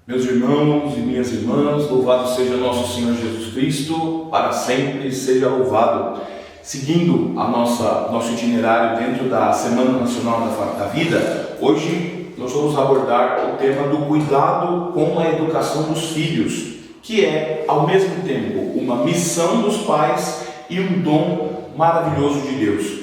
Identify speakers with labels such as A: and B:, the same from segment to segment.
A: Meus irmãos e minhas irmãs, louvado seja nosso Senhor Jesus Cristo, para sempre seja louvado. Seguindo nosso itinerário dentro da Semana Nacional da Vida, hoje nós vamos abordar o tema do cuidado com a educação dos filhos, que é, ao mesmo tempo, uma missão dos pais e um dom maravilhoso de Deus.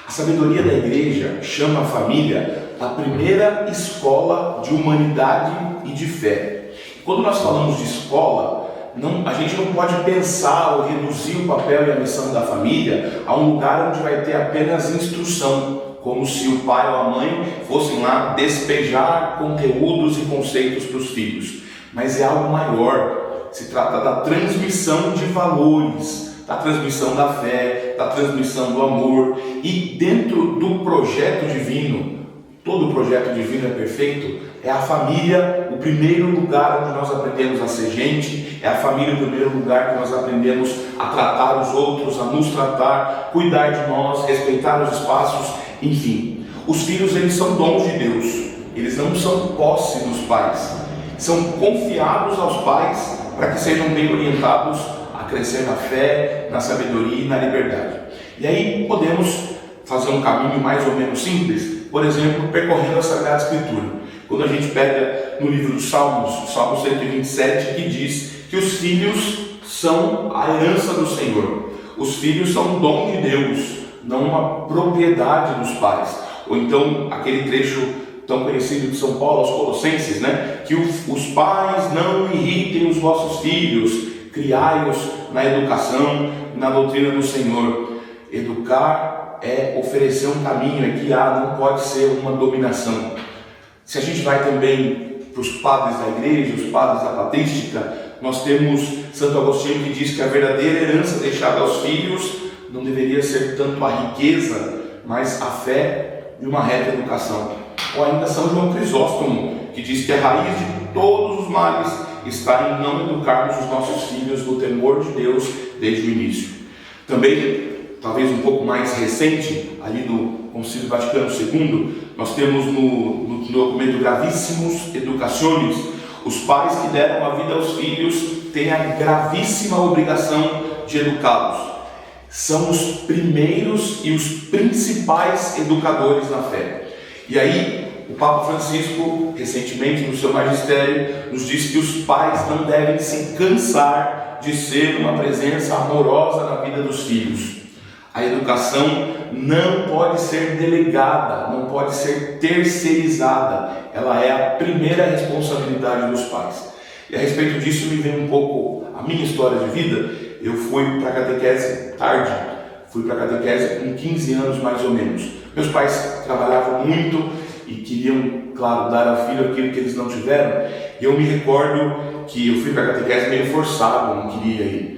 A: A sabedoria da Igreja chama a família a primeira escola de humanidade e de fé. Quando nós falamos de escola, a gente não pode pensar ou reduzir o papel e a missão da família a um lugar onde vai ter apenas instrução, como se o pai ou a mãe fossem lá despejar conteúdos e conceitos para os filhos. Mas é algo maior, se trata da transmissão de valores, da transmissão da fé, da transmissão do amor. E dentro do projeto divino, todo o projeto divino é perfeito, é a família o primeiro lugar onde nós aprendemos a ser gente, é a família o primeiro lugar que nós aprendemos a tratar os outros, a nos tratar, cuidar de nós, respeitar os espaços, enfim. Os filhos, eles são dons de Deus, eles não são posse dos pais, são confiados aos pais para que sejam bem orientados a crescer na fé, na sabedoria e na liberdade. E aí podemos fazer um caminho mais ou menos simples, por exemplo, percorrendo a Sagrada Escritura. Quando a gente pega no livro dos Salmos, o Salmo 127, que diz que os filhos são a herança do Senhor. Os filhos são um dom de Deus, não uma propriedade dos pais. Ou então, aquele trecho tão conhecido de São Paulo aos Colossenses, que os pais não irritem os vossos filhos, criai-os na educação, na doutrina do Senhor. Educar é oferecer um caminho, é guiar, não pode ser uma dominação. Se a gente vai também para os padres da igreja, os padres da patrística, nós temos Santo Agostinho que diz que a verdadeira herança deixada aos filhos não deveria ser tanto a riqueza, mas a fé e uma reta educação. Ou ainda São João Crisóstomo, que diz que a raiz de todos os males está em não educarmos os nossos filhos no temor de Deus desde o início. Também, talvez um pouco mais recente, ali no Concílio Vaticano II, nós temos no documento Gravissimus Educationis, os pais que deram a vida aos filhos têm a gravíssima obrigação de educá-los. São os primeiros e os principais educadores na fé. E aí, o Papa Francisco, recentemente no seu magistério, nos diz que os pais não devem se cansar de ser uma presença amorosa na vida dos filhos. A educação não pode ser delegada, não pode ser terceirizada, ela é a primeira responsabilidade dos pais. E a respeito disso me vem um pouco a minha história de vida. Eu fui para a catequese tarde, fui para a catequese com 15 anos mais ou menos. Meus pais trabalhavam muito e queriam, claro, dar ao filho aquilo que eles não tiveram. E eu me recordo que eu fui para a catequese meio forçado, não queria ir.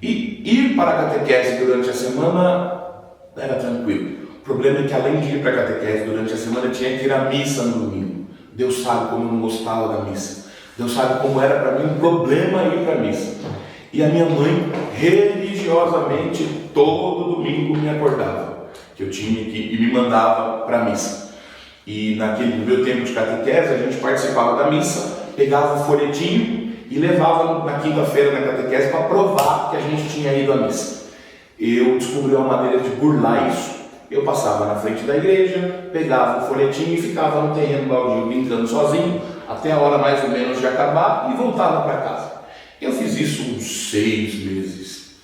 A: E ir para a catequese durante a semana era tranquilo. O problema é que, além de ir para a catequese durante a semana, tinha que ir à missa no domingo. Deus sabe como eu não gostava da missa. Deus sabe como era para mim um problema ir para a missa. E a minha mãe, religiosamente, todo domingo me acordava, que eu tinha que ir, e me mandava para a missa. E no meu tempo de catequese, a gente participava da missa, pegava o folhetinho e levava na quinta-feira na catequese para provar que a gente tinha ido à missa. Eu descobri uma maneira de burlar isso. Eu passava na frente da igreja, pegava o folhetinho e ficava no terreno baldio brincando sozinho, até a hora mais ou menos de acabar, e voltava para casa. Eu fiz isso uns 6 meses.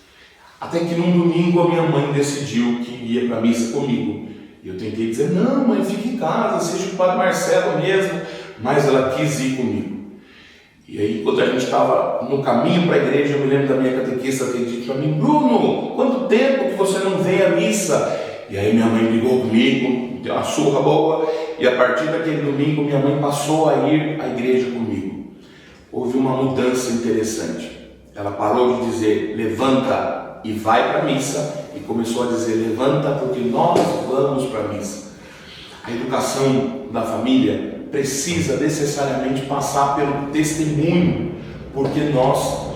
A: Até que num domingo a minha mãe decidiu que ia para a missa comigo. E eu tentei dizer, não mãe, fique em casa, seja o Padre Marcelo mesmo. Mas ela quis ir comigo. E aí, quando a gente estava no caminho para a igreja, eu me lembro da minha catequista ter dito para mim, Bruno, quanto tempo que você não vem à missa? E aí minha mãe brigou comigo, deu uma surra boa, e a partir daquele domingo minha mãe passou a ir à igreja comigo. Houve uma mudança interessante. Ela parou de dizer, levanta e vai para a missa, e começou a dizer, levanta porque nós vamos para a missa. A educação da família precisa necessariamente passar pelo testemunho, porque nós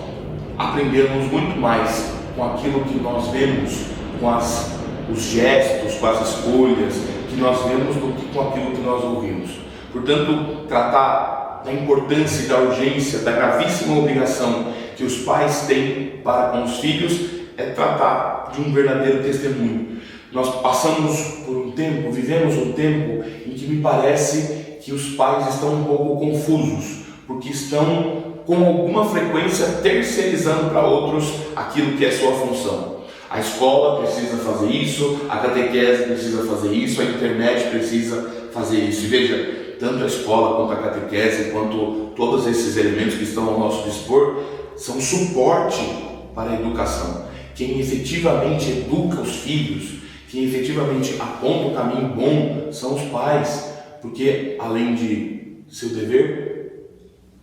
A: aprendemos muito mais com aquilo que nós vemos, com os gestos, com as escolhas que nós vemos, do que com aquilo que nós ouvimos. Portanto, tratar da importância e da urgência, da gravíssima obrigação que os pais têm para com os filhos é tratar de um verdadeiro testemunho. Nós passamos por um tempo, vivemos um tempo em que me parece que os pais estão um pouco confusos, porque estão com alguma frequência terceirizando para outros aquilo que é sua função. A escola precisa fazer isso, a catequese precisa fazer isso, a internet precisa fazer isso. E veja, tanto a escola quanto a catequese, quanto todos esses elementos que estão ao nosso dispor, são suporte para a educação. Quem efetivamente educa os filhos, quem efetivamente aponta o caminho bom, são os pais, porque além de seu dever,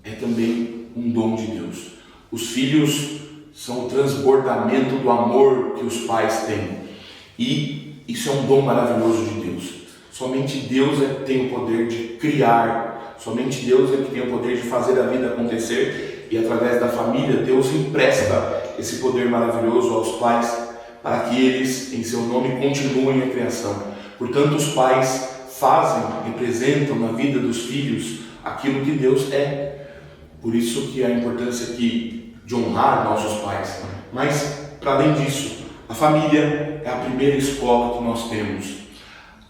A: é também um dom de Deus. Os filhos são o transbordamento do amor que os pais têm, e isso é um dom maravilhoso de Deus. Somente Deus é que tem o poder de criar, somente Deus é que tem o poder de fazer a vida acontecer, e através da família Deus empresta esse poder maravilhoso aos pais para que eles, em seu nome, continuem a criação. Portanto, os pais fazem, representam na vida dos filhos aquilo que Deus é. Por isso que a importância aqui de honrar nossos pais. Mas, para além disso, a família é a primeira escola que nós temos.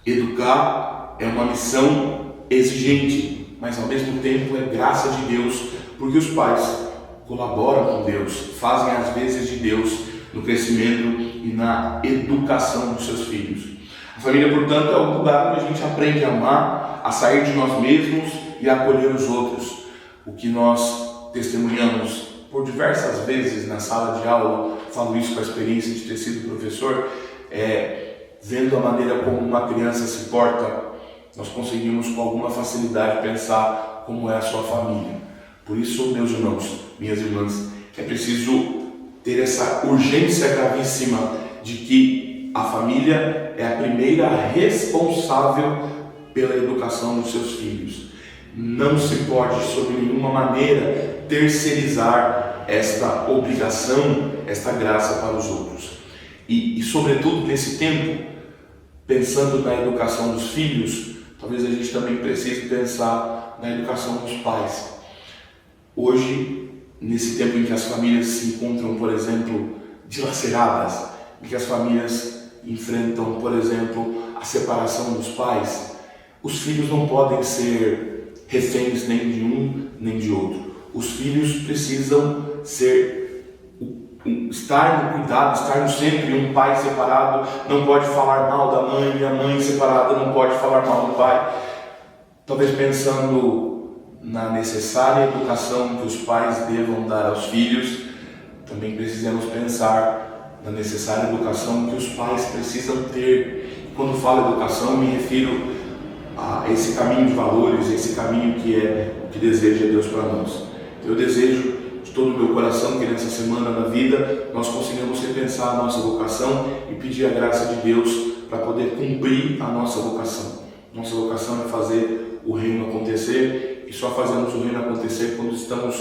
A: Educar é uma missão exigente, mas ao mesmo tempo é graça de Deus, porque os pais colaboram com Deus, fazem as vezes de Deus no crescimento e na educação dos seus filhos. A família, portanto, é o lugar onde a gente aprende a amar, a sair de nós mesmos e a acolher os outros. O que nós testemunhamos por diversas vezes na sala de aula, falo isso com a experiência de ter sido professor, vendo a maneira como uma criança se porta, nós conseguimos com alguma facilidade pensar como é a sua família. Por isso, meus irmãos, minhas irmãs, que é preciso ter essa urgência gravíssima de que a família é a primeira responsável pela educação dos seus filhos. Não se pode, sob nenhuma maneira, terceirizar esta obrigação, esta graça para os outros. E sobretudo, nesse tempo, pensando na educação dos filhos, talvez a gente também precise pensar na educação dos pais. Hoje, nesse tempo em que as famílias se encontram, por exemplo, dilaceradas, em que as famílias enfrentam, por exemplo, a separação dos pais, os filhos não podem ser reféns nem de um nem de outro. Os filhos precisam estar no cuidado, estar no sempre. Um pai separado não pode falar mal da mãe, e a mãe separada não pode falar mal do pai. Talvez pensando na necessária educação que os pais devam dar aos filhos, também precisamos pensar na necessária educação que os pais precisam ter. Quando falo educação, me refiro a esse caminho de valores, esse caminho que é o que deseja Deus para nós. Eu desejo de todo o meu coração que nessa semana da vida nós consigamos repensar a nossa vocação e pedir a graça de Deus para poder cumprir a nossa vocação. Nossa vocação é fazer o reino acontecer, e só fazemos o reino acontecer quando estamos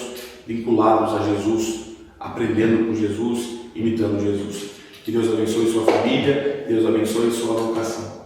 A: vinculados a Jesus, aprendendo com Jesus, imitando Jesus. Que Deus abençoe sua família, Deus abençoe sua vocação.